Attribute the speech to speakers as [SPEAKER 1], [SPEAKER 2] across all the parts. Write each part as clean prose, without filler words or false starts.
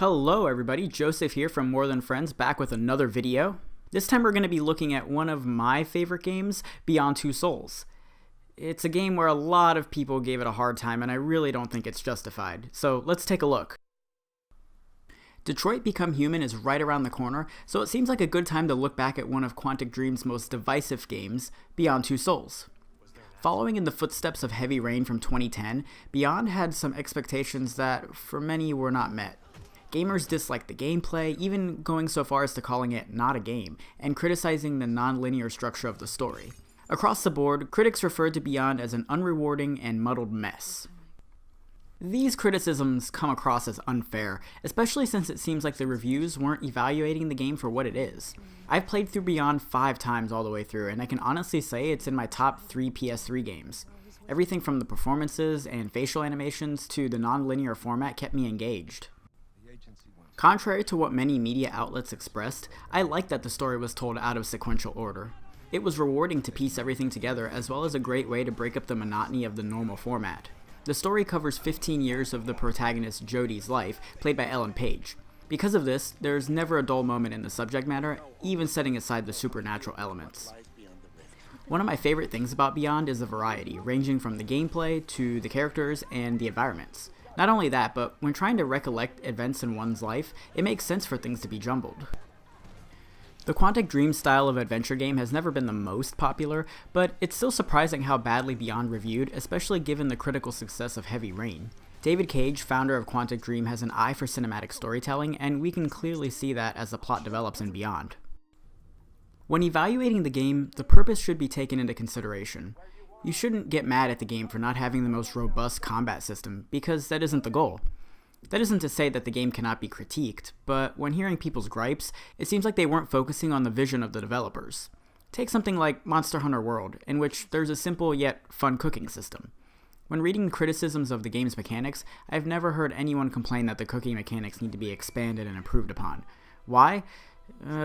[SPEAKER 1] Hello everybody, Joseph here from More Than Friends, back with another video. This time we're going to be looking at one of my favorite games, Beyond Two Souls. It's a game where a lot of people gave it a hard time and I really don't think it's justified, so let's take a look. Detroit Become Human is right around the corner, so it seems like a good time to look back at one of Quantic Dream's most divisive games, Beyond Two Souls. Following in the footsteps of Heavy Rain from 2010, Beyond had some expectations that, for many, were not met. Gamers disliked the gameplay, even going so far as to calling it not a game, and criticizing the non-linear structure of the story. Across the board, critics referred to Beyond as an unrewarding and muddled mess. These criticisms come across as unfair, especially since it seems like the reviews weren't evaluating the game for what it is. I've played through Beyond 5 times all the way through, and I can honestly say it's in my top 3 PS3 games. Everything from the performances and facial animations to the non-linear format kept me engaged. Contrary to what many media outlets expressed, I liked that the story was told out of sequential order. It was rewarding to piece everything together, as well as a great way to break up the monotony of the normal format. The story covers 15 years of the protagonist Jodie's life, played by Ellen Page. Because of this, there's never a dull moment in the subject matter, even setting aside the supernatural elements. One of my favorite things about Beyond is the variety, ranging from the gameplay to the characters and the environments. Not only that, but when trying to recollect events in one's life, it makes sense for things to be jumbled. The Quantic Dream style of adventure game has never been the most popular, but it's still surprising how badly Beyond reviewed, especially given the critical success of Heavy Rain. David Cage, founder of Quantic Dream, has an eye for cinematic storytelling, and we can clearly see that as the plot develops in Beyond. When evaluating the game, the purpose should be taken into consideration. You shouldn't get mad at the game for not having the most robust combat system, because that isn't the goal. That isn't to say that the game cannot be critiqued, but when hearing people's gripes, it seems like they weren't focusing on the vision of the developers. Take something like Monster Hunter World, in which there's a simple yet fun cooking system. When reading criticisms of the game's mechanics, I've never heard anyone complain that the cooking mechanics need to be expanded and improved upon. Why?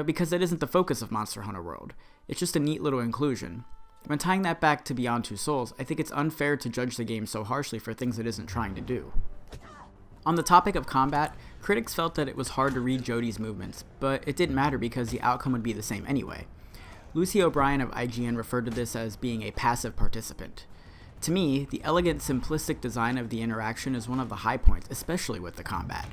[SPEAKER 1] Because that isn't the focus of Monster Hunter World. It's just a neat little inclusion. When tying that back to Beyond Two Souls, I think it's unfair to judge the game so harshly for things it isn't trying to do. On the topic of combat, critics felt that it was hard to read Jodie's movements, but it didn't matter because the outcome would be the same anyway. Lucy O'Brien of IGN referred to this as being a passive participant. To me, the elegant, simplistic design of the interaction is one of the high points, especially with the combat.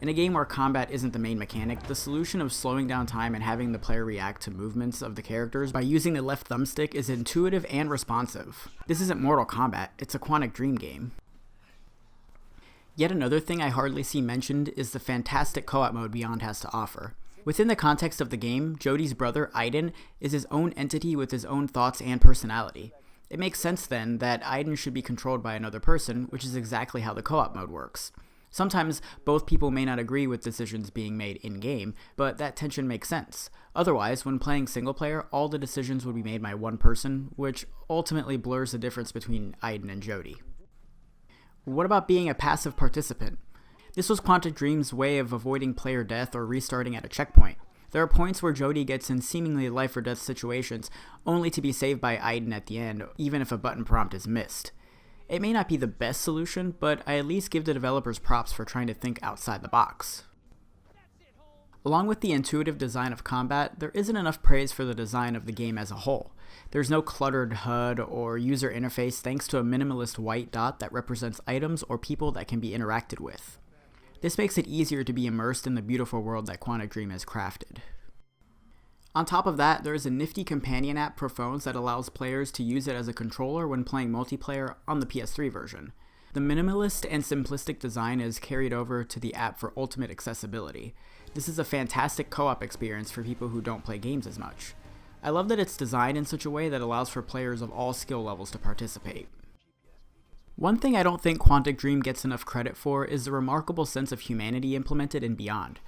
[SPEAKER 1] In a game where combat isn't the main mechanic, the solution of slowing down time and having the player react to movements of the characters by using the left thumbstick is intuitive and responsive. This isn't Mortal Kombat, it's a Quantic Dream game. Yet another thing I hardly see mentioned is the fantastic co-op mode Beyond has to offer. Within the context of the game, Jodie's brother, Yaden, is his own entity with his own thoughts and personality. It makes sense then that Yaden should be controlled by another person, which is exactly how the co-op mode works. Sometimes both people may not agree with decisions being made in-game, but that tension makes sense. Otherwise, when playing single player, all the decisions would be made by one person, which ultimately blurs the difference between Yaden and Jodie. What about being a passive participant? This was Quantic Dream's way of avoiding player death or restarting at a checkpoint. There are points where Jodie gets in seemingly life or death situations, only to be saved by Yaden at the end, even if a button prompt is missed. It may not be the best solution, but I at least give the developers props for trying to think outside the box. Along with the intuitive design of combat, there isn't enough praise for the design of the game as a whole. There's no cluttered HUD or user interface thanks to a minimalist white dot that represents items or people that can be interacted with. This makes it easier to be immersed in the beautiful world that Quantic Dream has crafted. On top of that, there is a nifty companion app for phones that allows players to use it as a controller when playing multiplayer on the PS3 version. The minimalist and simplistic design is carried over to the app for ultimate accessibility. This is a fantastic co-op experience for people who don't play games as much. I love that it's designed in such a way that allows for players of all skill levels to participate. One thing I don't think Quantic Dream gets enough credit for is the remarkable sense of humanity implemented in Beyond.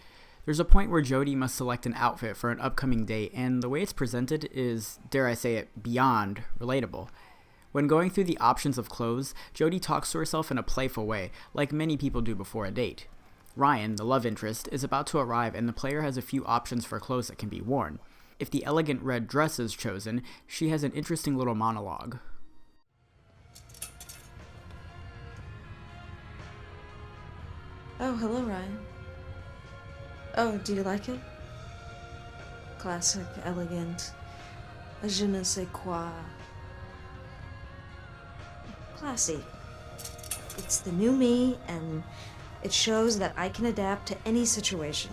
[SPEAKER 1] There's a point where Jodie must select an outfit for an upcoming date, and the way it's presented is, dare I say it, beyond relatable. When going through the options of clothes, Jodie talks to herself in a playful way, like many people do before a date. Ryan, the love interest, is about to arrive and the player has a few options for clothes that can be worn. If the elegant red dress is chosen, she has an interesting little monologue.
[SPEAKER 2] Oh, hello, Ryan. Oh, do you like it? Classic, elegant, a je ne sais quoi. Classy. It's the new me, and it shows that I can adapt to any situation.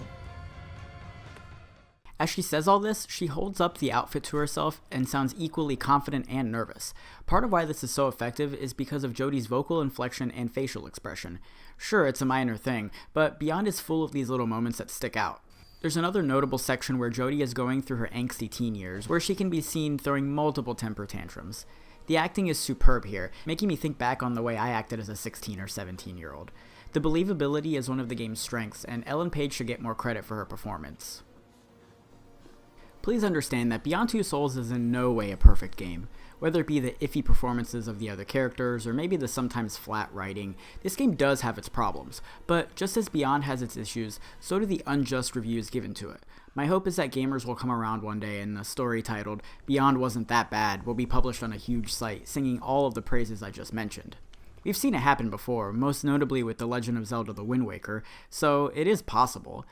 [SPEAKER 1] As she says all this, she holds up the outfit to herself and sounds equally confident and nervous. Part of why this is so effective is because of Jodie's vocal inflection and facial expression. Sure, it's a minor thing, but Beyond is full of these little moments that stick out. There's another notable section where Jodie is going through her angsty teen years, where she can be seen throwing multiple temper tantrums. The acting is superb here, making me think back on the way I acted as a 16 or 17-year-old. The believability is one of the game's strengths, and Ellen Page should get more credit for her performance. Please understand that Beyond Two Souls is in no way a perfect game. Whether it be the iffy performances of the other characters, or maybe the sometimes flat writing, this game does have its problems, but just as Beyond has its issues, so do the unjust reviews given to it. My hope is that gamers will come around one day and the story titled Beyond Wasn't That Bad will be published on a huge site, singing all of the praises I just mentioned. We've seen it happen before, most notably with The Legend of Zelda The Wind Waker, so it is possible.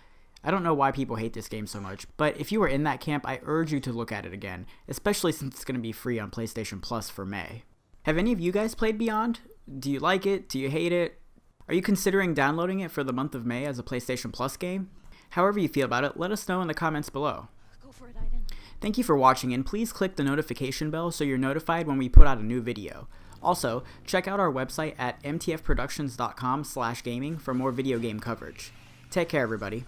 [SPEAKER 1] I don't know why people hate this game so much, but if you are in that camp, I urge you to look at it again, especially since it's going to be free on PlayStation Plus for May. Have any of you guys played Beyond? Do you like it? Do you hate it? Are you considering downloading it for the month of May as a PlayStation Plus game? However you feel about it, let us know in the comments below.
[SPEAKER 3] Go for it, Yaden.
[SPEAKER 1] Thank you for watching, and please click the notification bell so you're notified when we put out a new video. Also, check out our website at mtfproductions.com/gaming for more video game coverage. Take care, everybody.